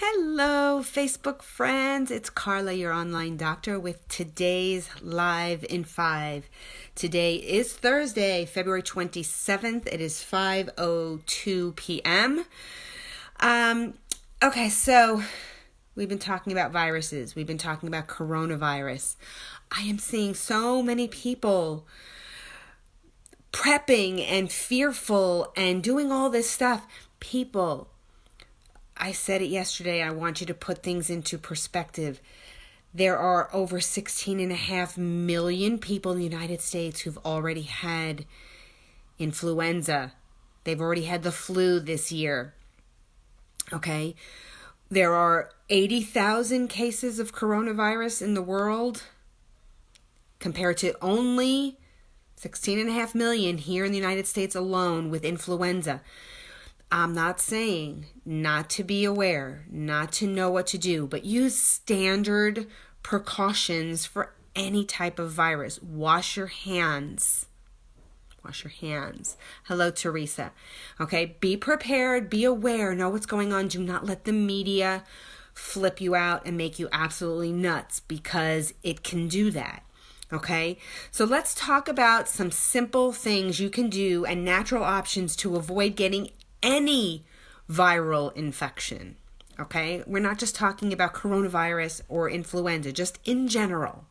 Hello, Facebook friends. It's Carla, your online doctor, with today's Live in 5. Today is Thursday, February 27th. It is 5:02 p.m. Okay, so we've been talking about viruses. We've been talking about coronavirus. I am seeing so many people prepping and fearful and doing all this stuff. People, I said it yesterday, I want you to put things into perspective. There are over 16.5 million people in the United States who've already had influenza. They've already had the flu this year. Okay? There are 80,000 cases of coronavirus in the world compared to only 16.5 million here in the United States alone with influenza. I'm not saying not to be aware, not to know what to do, but use standard precautions for any type of virus. Wash your hands. Wash your hands. Hello, Teresa. Okay, be prepared, be aware, know what's going on. Do not let the media flip you out and make you absolutely nuts, because it can do that. Okay, so let's talk about some simple things you can do and natural options to avoid getting any viral infection. Okay, we're not just talking about coronavirus or influenza, just in general.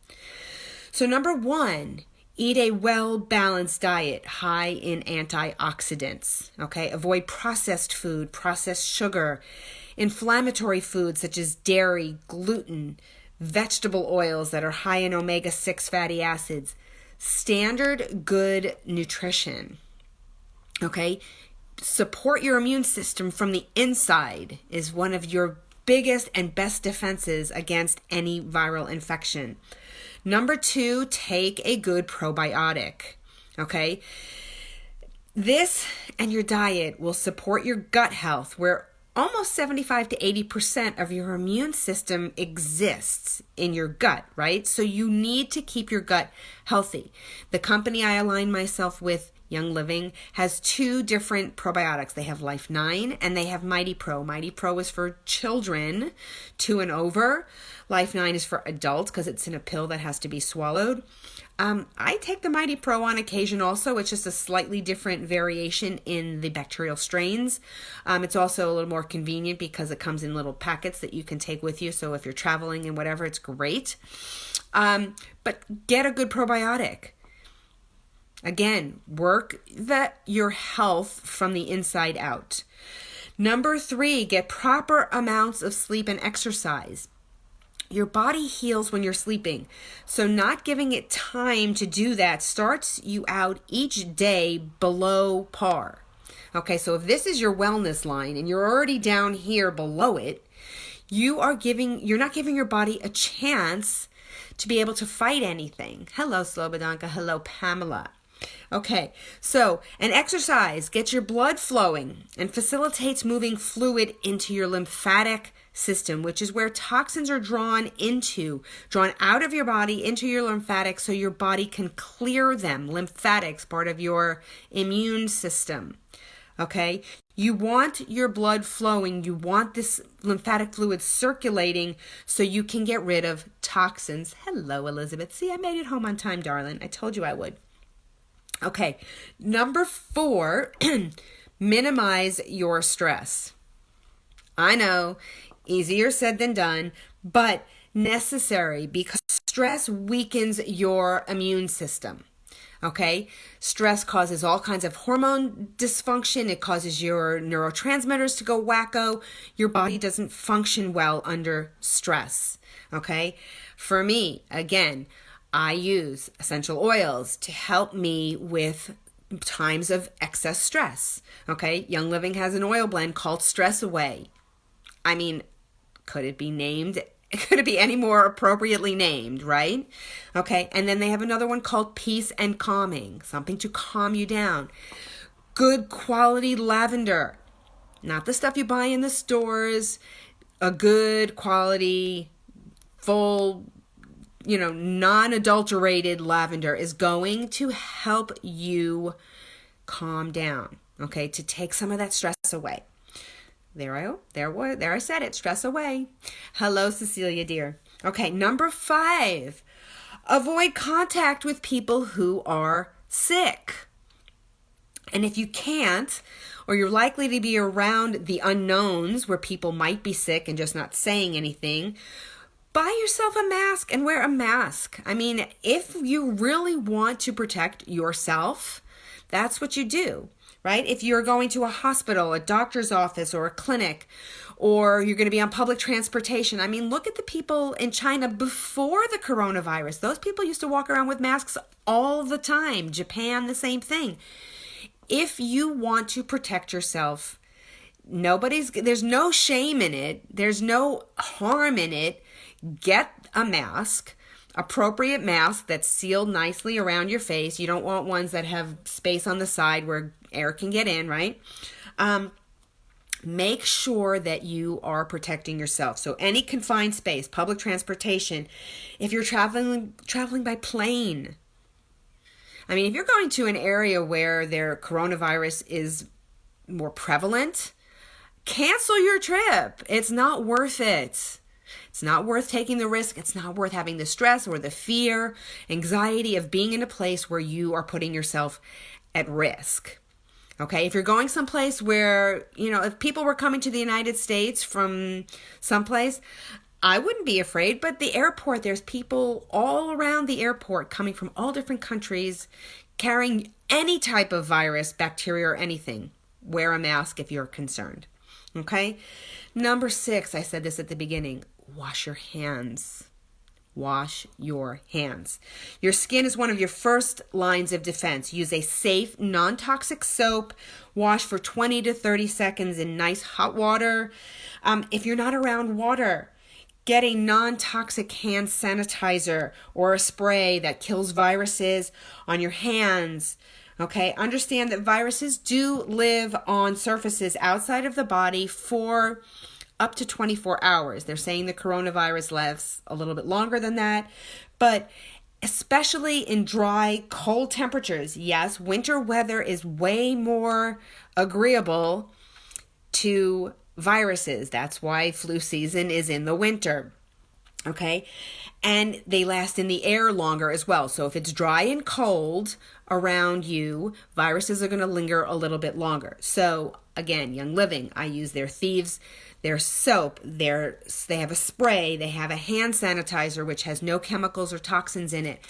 So number one, eat a well-balanced diet high in antioxidants. Okay, avoid processed food, processed sugar, inflammatory foods such as dairy, gluten, vegetable oils that are high in omega-6 fatty acids. Standard good nutrition. Okay, support your immune system from the inside is one of your biggest and best defenses against any viral infection. Number two, take a good probiotic. Okay, this and your diet will support your gut health, where almost 75 to 80% of your immune system exists in your gut, right? So you need to keep your gut healthy. The company I align myself with, Young Living, has two different probiotics. They have Life 9 and they have Mighty Pro. Mighty Pro is for children 2 and over. Life 9 is for adults because it's in a pill that has to be swallowed. I take the Mighty Pro on occasion also. It's just a slightly different variation in the bacterial strains. It's also a little more convenient because it comes in little packets that you can take with you. So if you're traveling and whatever, it's great. But get a good probiotic. Again, work your health from the inside out. Number three, get proper amounts of sleep and exercise. Your body heals when you're sleeping. So not giving it time to do that starts you out each day below par. Okay, so if this is your wellness line and you're already down here below it, you're not giving your body a chance to be able to fight anything. Hello, Slobodanka. Hello, Pamela. Okay, so an exercise gets your blood flowing and facilitates moving fluid into your lymphatic system, which is where toxins are drawn out of your body into your lymphatics so your body can clear them. Lymphatics, part of your immune system. Okay, you want your blood flowing. You want this lymphatic fluid circulating so you can get rid of toxins. Hello, Elizabeth. See, I made it home on time, darling. I told you I would. Okay, number four, minimize your stress. I know, easier said than done, but necessary because stress weakens your immune system. Okay, stress causes all kinds of hormone dysfunction. It causes your neurotransmitters to go wacko. Your body doesn't function well under stress. Okay, for me, again, I use essential oils to help me with times of excess stress. Okay, Young Living has an oil blend called Stress Away. I mean, could it be named? Could it be any more appropriately named, right? Okay, and then they have another one called Peace and Calming, something to calm you down. Good quality lavender, not the stuff you buy in the stores. A good quality, full, non-adulterated lavender is going to help you calm down, okay, to take some of that stress away. There I said it. Stress away. Hello, Cecilia, dear. Okay, number 5. Avoid contact with people who are sick. And if you can't, or you're likely to be around the unknowns where people might be sick and just not saying anything, buy yourself a mask and wear a mask. I mean, if you really want to protect yourself, that's what you do, right? If you're going to a hospital, a doctor's office, or a clinic, or you're going to be on public transportation. I mean, look at the people in China before the coronavirus. Those people used to walk around with masks all the time. Japan, the same thing. If you want to protect yourself, there's no shame in it. There's no harm in it. Get a mask, appropriate mask that's sealed nicely around your face. You don't want ones that have space on the side where air can get in, right? Make sure that you are protecting yourself. So any confined space, public transportation, if you're traveling by plane. I mean, if you're going to an area where their coronavirus is more prevalent, cancel your trip. It's not worth it. It's not worth taking the risk. It's not worth having the stress or the fear, anxiety of being in a place where you are putting yourself at risk. Okay, if you're going someplace where, if people were coming to the United States from someplace, I wouldn't be afraid, but the airport, there's people all around the airport coming from all different countries carrying any type of virus, bacteria, or anything. Wear a mask if you're concerned. Okay? Number 6, I said this at the beginning, wash your hands. Wash your hands. Your skin is one of your first lines of defense. Use a safe, non-toxic soap. Wash for 20 to 30 seconds in nice hot water. If you're not around water, get a non-toxic hand sanitizer or a spray that kills viruses on your hands. Okay, understand that viruses do live on surfaces outside of the body for up to 24 hours. They're saying the coronavirus lasts a little bit longer than that, but especially in dry, cold temperatures. Yes, winter weather is way more agreeable to viruses. That's why flu season is in the winter. Okay, and they last in the air longer as well. So if it's dry and cold around you, viruses are going to linger a little bit longer. So again, Young Living, I use their soap, they have a spray, they have a hand sanitizer which has no chemicals or toxins in it.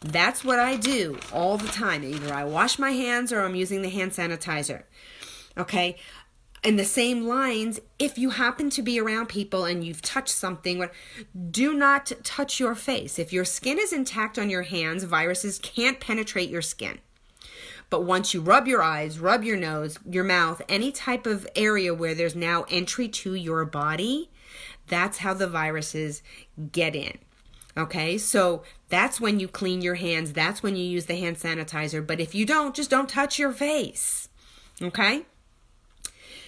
That's what I do all the time. Either I wash my hands or I'm using the hand sanitizer. Okay. In the same lines, if you happen to be around people and you've touched something, do not touch your face. If your skin is intact on your hands, viruses can't penetrate your skin. But once you rub your eyes, rub your nose, your mouth, any type of area where there's now entry to your body, that's how the viruses get in. Okay, so that's when you clean your hands. That's when you use the hand sanitizer. But if you don't, just don't touch your face. Okay?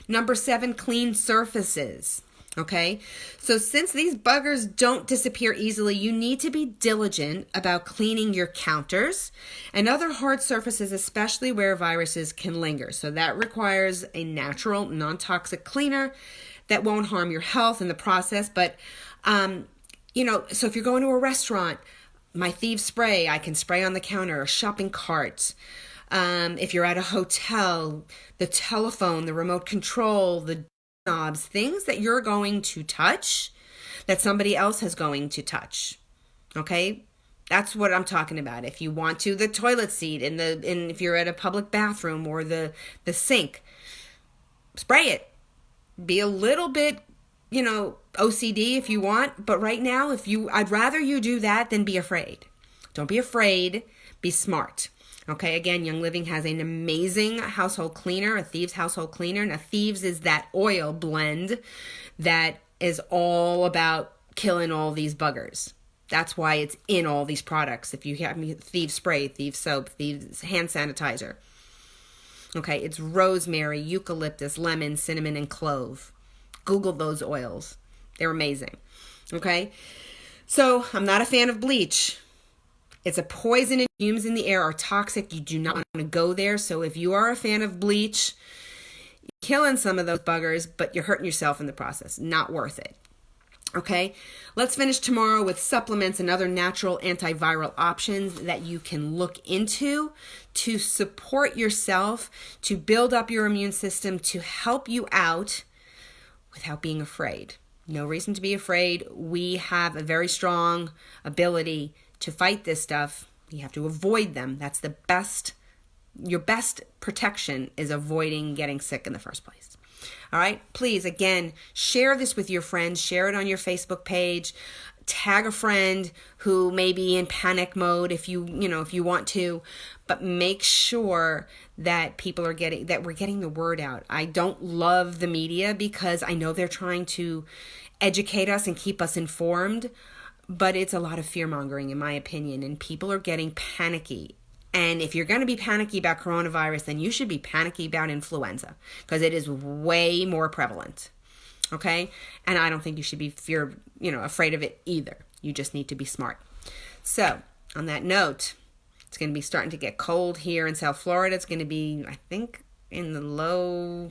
Number 7, clean surfaces. Okay, so since these buggers don't disappear easily, you need to be diligent about cleaning your counters and other hard surfaces, especially where viruses can linger. So that requires a natural, non-toxic cleaner that won't harm your health in the process. But, so if you're going to a restaurant, my Thieves spray, I can spray on the counter, or shopping carts. If you're at a hotel, the telephone, the remote control, the knobs, things that you're going to touch that somebody else is going to touch. Okay? That's what I'm talking about. If you want to, the toilet seat and if you're at a public bathroom or the sink, spray it. Be a little bit, OCD if you want, but right now I'd rather you do that than be afraid. Don't be afraid, be smart. Okay, again, Young Living has an amazing household cleaner, a Thieves household cleaner. Now, Thieves is that oil blend that is all about killing all these buggers. That's why it's in all these products. If you have Thieves spray, Thieves soap, Thieves hand sanitizer. Okay, it's rosemary, eucalyptus, lemon, cinnamon, and clove. Google those oils. They're amazing. Okay, so I'm not a fan of bleach. It's a poison, and fumes in the air are toxic. You do not want to go there. So if you are a fan of bleach, killing some of those buggers, but you're hurting yourself in the process. Not worth it. Okay, let's finish tomorrow with supplements and other natural antiviral options that you can look into to support yourself, to build up your immune system, to help you out without being afraid. No reason to be afraid. We have a very strong ability to fight this stuff. You have to avoid them. That's the best. Your best protection is avoiding getting sick in the first place. All right, please, again, share this with your friends. Share it on your Facebook page. Tag a friend who may be in panic mode if you want to, but make sure that we're getting the word out. I don't love the media because I know they're trying to educate us and keep us informed, but it's a lot of fear mongering in my opinion, and people are getting panicky. And if you're going to be panicky about coronavirus, then you should be panicky about influenza because it is way more prevalent. Okay? And I don't think you should be afraid of it either. You just need to be smart. So, on that note, it's going to be starting to get cold here in South Florida. It's going to be, I think, in the low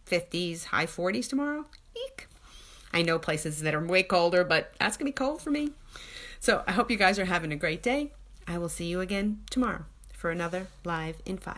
50s, high 40s tomorrow. Eek. I know places that are way colder, but that's going to be cold for me. So, I hope you guys are having a great day. I will see you again tomorrow for another Live in 5.